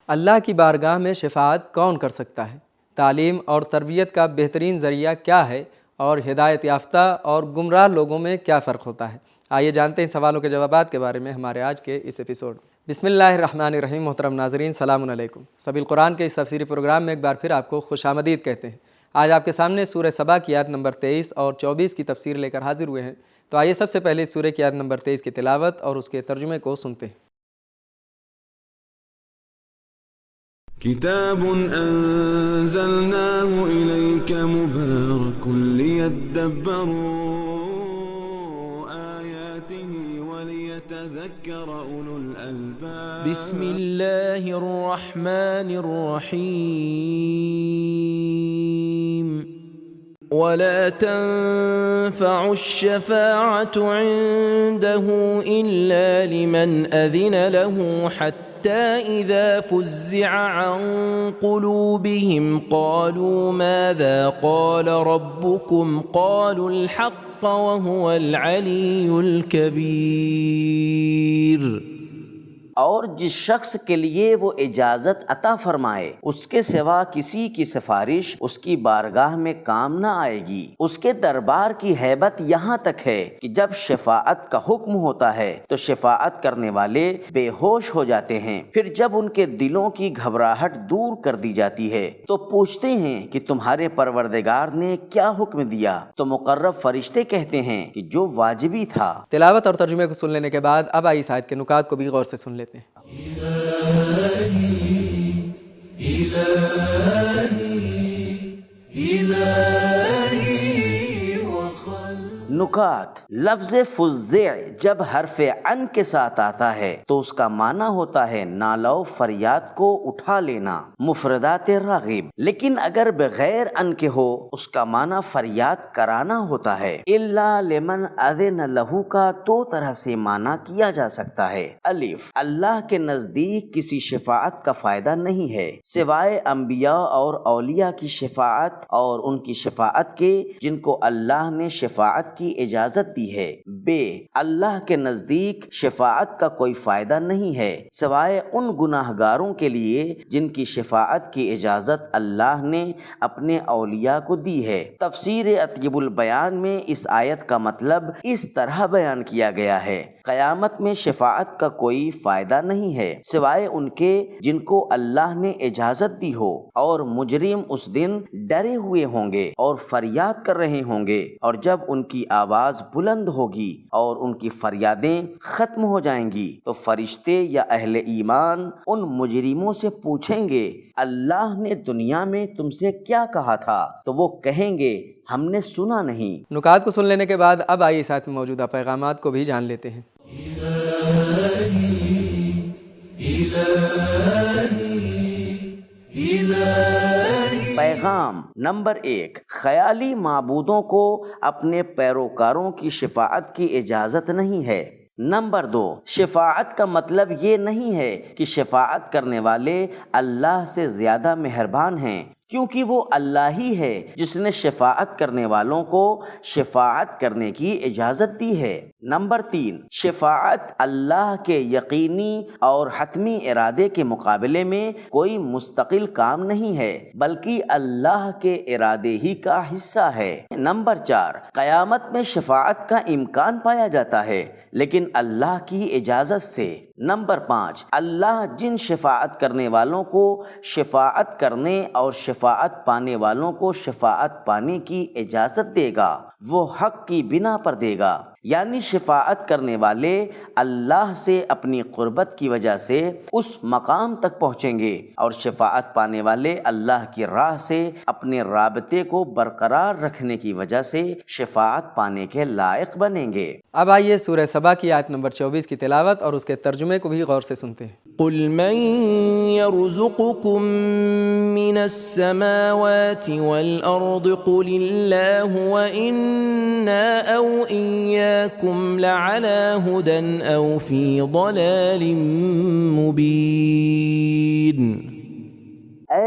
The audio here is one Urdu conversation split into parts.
اللہ کی بارگاہ میں شفاعت کون کر سکتا ہے؟ تعلیم اور تربیت کا بہترین ذریعہ کیا ہے؟ اور ہدایت یافتہ اور گمراہ لوگوں میں کیا فرق ہوتا ہے؟ آئیے جانتے ہیں سوالوں کے جوابات کے بارے میں ہمارے آج کے اس ایپیسوڈ میں۔ بسم اللہ الرحمن الرحیم۔ محترم ناظرین، السلام علیکم۔ سبیل قرآن کے اس تفسیری پروگرام میں ایک بار پھر آپ کو خوش آمدید کہتے ہیں۔ آج آپ کے سامنے سورہ سبا کی آیت نمبر 23 اور 24 کی تفسیر لے کر حاضر ہوئے ہیں۔ تو آئیے سب سے پہلے اس سورہ کی آیت نمبر 23 کی تلاوت اور اس کے ترجمے کو سنتے ہیں۔ کتاب انزلناه الیک مبارک لیدبروا آیاته ولیتذکر اولو الالباب۔ بسم اللہ الرحمن الرحیم۔ ولا تنفع الشفاعة عنده إلا لمن أذن له حتى إذا فزع عن قلوبهم قالوا ماذا قال ربكم قالوا الحق وهو العلي الكبير۔ اور جس شخص کے لیے وہ اجازت عطا فرمائے اس کے سوا کسی کی سفارش اس کی بارگاہ میں کام نہ آئے گی۔ اس کے دربار کی ہیبت یہاں تک ہے کہ جب شفاعت کا حکم ہوتا ہے تو شفاعت کرنے والے بے ہوش ہو جاتے ہیں، پھر جب ان کے دلوں کی گھبراہٹ دور کر دی جاتی ہے تو پوچھتے ہیں کہ تمہارے پروردگار نے کیا حکم دیا؟ تو مقرب فرشتے کہتے ہیں کہ جو واجبی تھا۔ تلاوت اور ترجمے کو سن لینے کے بعد اب آئیے اس آیت کے نکات کو بھی غور سے سن لیتے ہیں۔ نکات: لفظ فزع جب حرف عن کے ساتھ آتا ہے تو اس کا معنی ہوتا ہے نالہ و فریاد کو اٹھا لینا، مفردات راغب، لیکن اگر بغیر عن کے ہو اس کا معنی فریاد کرانا ہوتا ہے۔ الا لمن اذن لہ کا دو طرح سے معنی کیا جا سکتا ہے۔ الف، اللہ کے نزدیک کسی شفاعت کا فائدہ نہیں ہے سوائے انبیاء اور اولیاء کی شفاعت اور ان کی شفاعت کے جن کو اللہ نے شفاعت کی اجازت دی ہے۔ بے، اللہ کے نزدیک شفاعت کا کوئی فائدہ نہیں ہے سوائے ان گناہ گاروں کے لیے جن کی شفاعت کی اجازت اللہ نے اپنے اولیاء کو دی ہے۔ تفسیر اطیب البیان میں اس آیت کا مطلب اس طرح بیان کیا گیا ہے: قیامت میں شفاعت کا کوئی فائدہ نہیں ہے سوائے ان کے جن کو اللہ نے اجازت دی ہو، اور مجرم اس دن ڈرے ہوئے ہوں گے اور فریاد کر رہے ہوں گے، اور جب ان کی آواز بلند ہوگی اور ان کی فریادیں ختم ہو جائیں گی تو فرشتے یا اہل ایمان ان مجرموں سے پوچھیں گے اللہ نے دنیا میں تم سے کیا کہا تھا؟ تو وہ کہیں گے ہم نے سنا نہیں۔ نکات کو سن لینے کے بعد اب آئیے اس آیت میں موجودہ پیغامات کو بھی جان لیتے ہیں۔ پیغام نمبر 1، خیالی معبودوں کو اپنے پیروکاروں کی شفاعت کی اجازت نہیں ہے۔ نمبر 2، شفاعت کا مطلب یہ نہیں ہے کہ شفاعت کرنے والے اللہ سے زیادہ مہربان ہیں، کیونکہ وہ اللہ ہی ہے جس نے شفاعت کرنے والوں کو شفاعت کرنے کی اجازت دی ہے۔ نمبر 3، شفاعت اللہ کے یقینی اور حتمی ارادے کے مقابلے میں کوئی مستقل کام نہیں ہے بلکہ اللہ کے ارادے ہی کا حصہ ہے۔ نمبر 4، قیامت میں شفاعت کا امکان پایا جاتا ہے لیکن اللہ کی اجازت سے۔ نمبر 5، اللہ جن شفاعت کرنے والوں کو شفاعت کرنے اور شفاعت پانے والوں کو شفاعت پانے کی اجازت دے گا وہ حق کی بنا پر دے گا، یعنی شفاعت کرنے والے اللہ سے اپنی قربت کی وجہ سے اس مقام تک پہنچیں گے اور شفاعت پانے والے اللہ کی راہ سے اپنے رابطے کو برقرار رکھنے کی وجہ سے شفاعت پانے کے لائق بنیں گے۔ اب آئیے سورہ سبا کی آیت نمبر 24 کی تلاوت اور اس کے ترجمے کو بھی غور سے سنتے ہیں۔ قل من يرزقكم من السماوات والأرض قل الله وإنا أو إياكم لعلى هدى أو في ضلال مبين۔ اے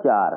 4,